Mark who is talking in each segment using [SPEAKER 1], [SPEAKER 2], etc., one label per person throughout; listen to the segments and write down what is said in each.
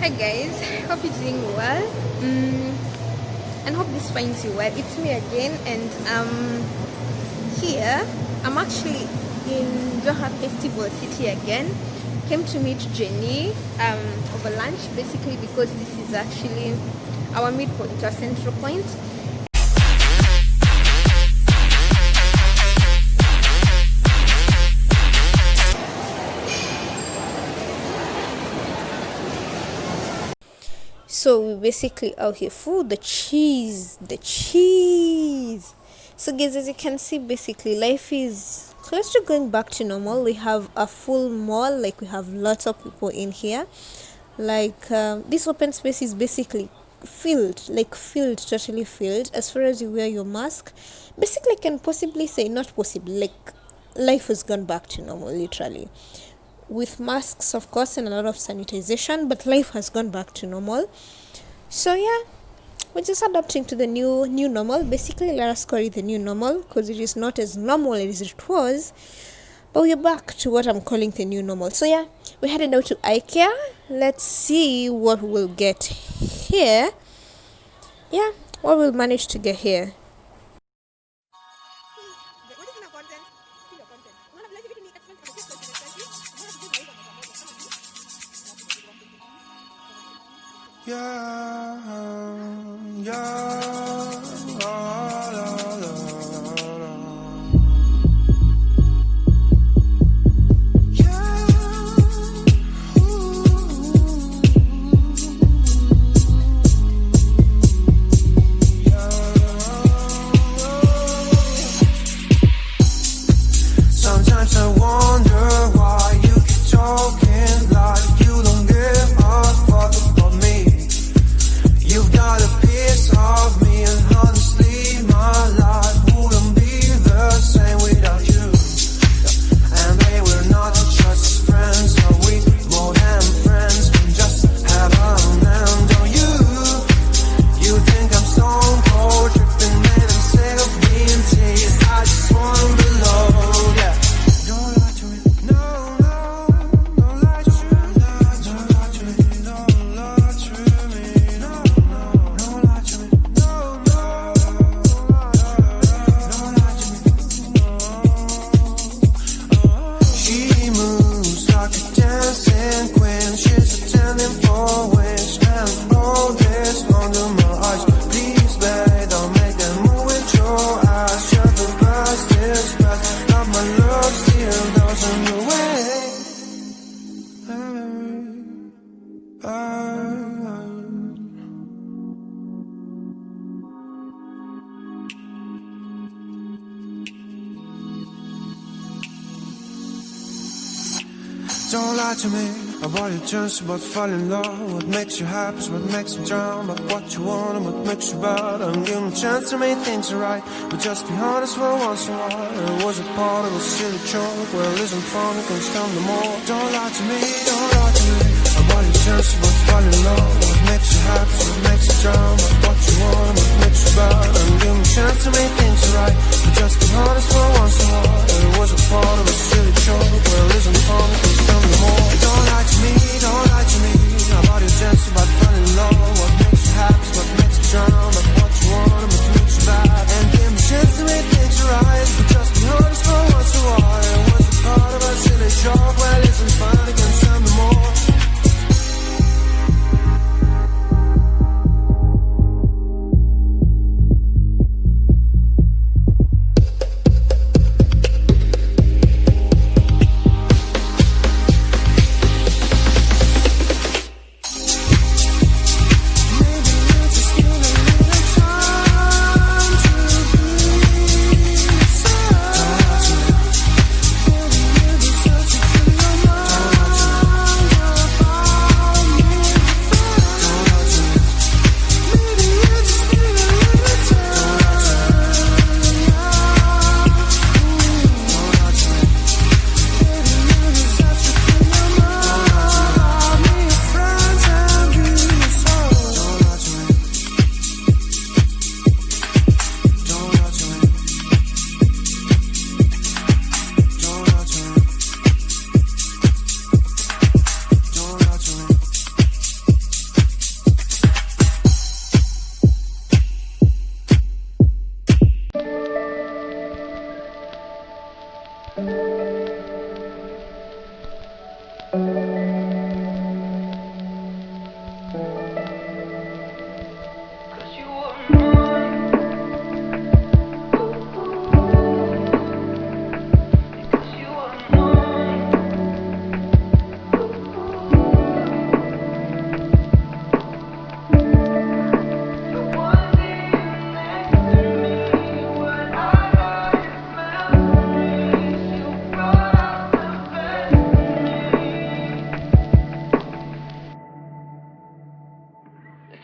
[SPEAKER 1] Hi guys, hope you're doing well, and hope this finds you well. It's me again, and here I'm actually in Doha Festival City again. Came to meet Jenny over lunch, basically because this is actually our midpoint, our central point. So we basically out here for the cheese. So guys, as you can see, basically life is close to going back to normal. We have a full mall, like we have lots of people in here. Like this open space is basically totally filled. As far as you wear your mask, basically I can possibly say, not possibly, like life has gone back to normal, literally. With masks, of course, and a lot of sanitization, but life has gone back to normal. So yeah, we're just adapting to the new normal. Basically, let us call it the new normal because it is not as normal as it was, but we're back to what I'm calling the new normal. So yeah, we're headed out to Ikea. Let's see what we'll get here. Yeah, what we'll manage to get here.
[SPEAKER 2] Sometimes I wonder why you keep talking like you don't give a fuck about me. You've got a piece of me, and honestly my life wouldn't be the same without you. And babe, we're not just friends, are we more than friends? We just have a man, don't you? You think I'm stone cold, tripping, man, I'm sick of being teased. I just wanna belong, yeah. Don't lie to me, no, don't lie to me, don't lie to me, don't lie to me, no, don't lie to me, don't lie to me. She moves like a dancing queen, she's attending for which, and all this under my eyes. Please, babe, don't make that move with your eyes. Shut the past is past, got my love still doesn't go away. Don't lie to me about your chance, about falling in love. What makes you happy is what makes you drown. But what you want and what makes you bad. I'm giving a chance to make things right, but just be honest for once in a while. It was a part of a silly joke. Well, isn't fun, it can stand no more. Don't lie to me about your chance, about falling in love. What makes you happy is what makes you drown. But what you want and what makes you bad. I'm giving a chance to make things right, but just be honest for once in a while. It was a part of a silly joke. Well, isn't fun, it can stand no more. Don't lie to me about your chance, about falling in love. What makes you happy is what makes you drown. But what you want and what makes you bad. And give me a chance to make things right, but just be honest for once in a while. It was a part of a silly joke. Well, isn't fun, it can stand no more.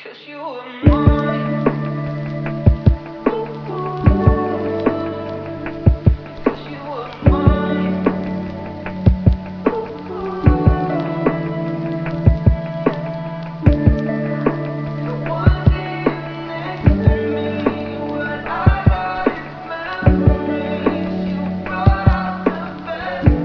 [SPEAKER 2] 'Cause you were mine. 'Cause you were mine. One day next to me, when I got memories, you brought out the best in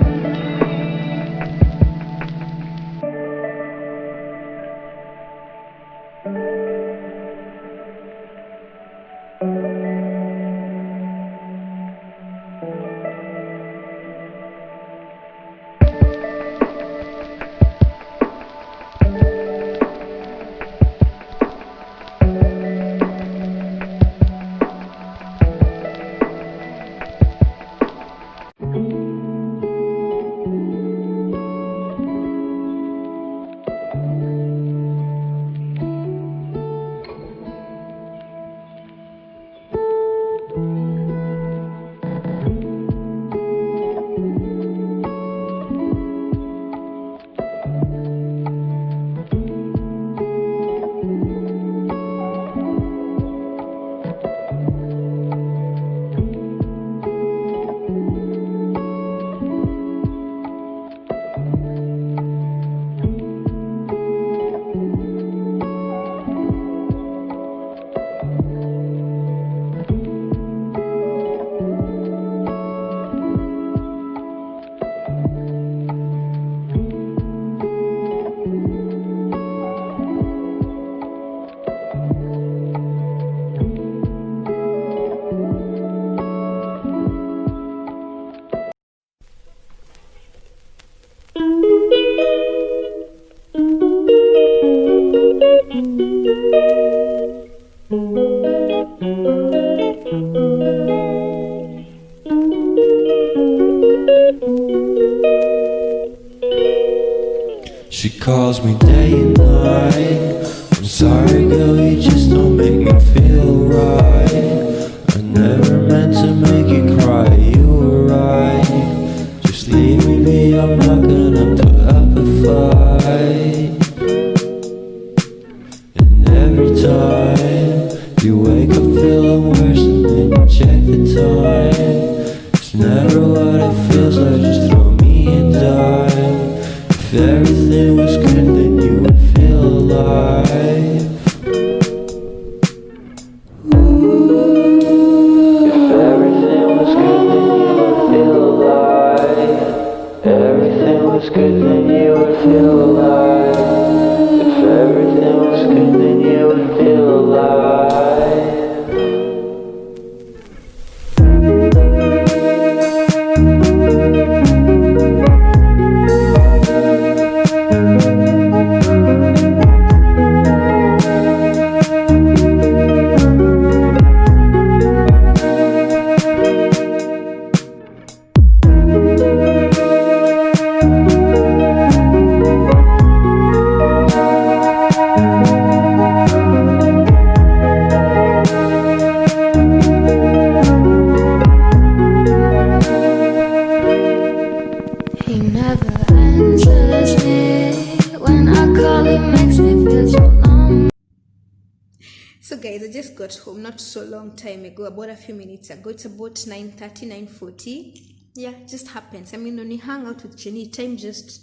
[SPEAKER 3] She calls me day and night. I'm sorry girl, you just don't make me feel right. I never meant to make you cry, you were right. Just leave me be, I'm not gonna put up a fight. And every time you wake up feeling worse and then you check the time. It's never what it feels like, just throw me a dime. If everything was good, then you would feel alive. If everything was good, then you would feel alive. Everything was good, then you would feel alive. If everything was good, then you would feel alive.
[SPEAKER 4] He never answers me. When I call, it makes me feel so numb.
[SPEAKER 1] So guys, I just got home not so long time ago, about a few minutes ago. It's about 9:30, 9:40. Yeah, just happens. I mean, when you hang out with Jenny, time just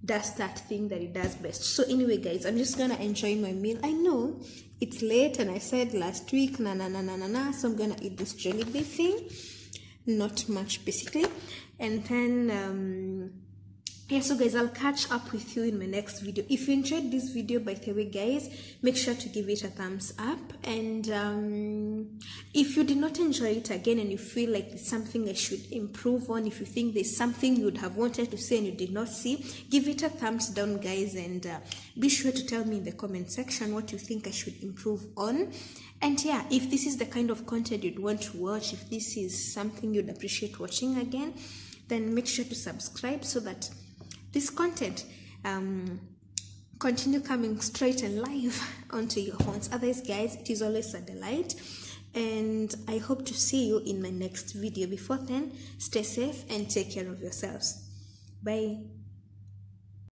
[SPEAKER 1] does that thing that it does best. So anyway guys, I'm just gonna enjoy my meal. I know it's late and I said last week so I'm gonna eat this Jollibee thing, not much basically, and then yeah, so guys, I'll catch up with you in my next video. If you enjoyed this video, by the way guys, make sure to give it a thumbs up, and if you did not enjoy it again and you feel like there's something I should improve on, if you think there's something you would have wanted to say and you did not see, give it a thumbs down guys, and be sure to tell me in the comment section what you think I should improve on. And yeah, if this is the kind of content you'd want to watch, if this is something you'd appreciate watching again, then make sure to subscribe so that this content continue coming straight and live onto your phones. Otherwise guys, it is always a delight, and I hope to see you in my next video. Before then, stay safe and take care of yourselves. Bye.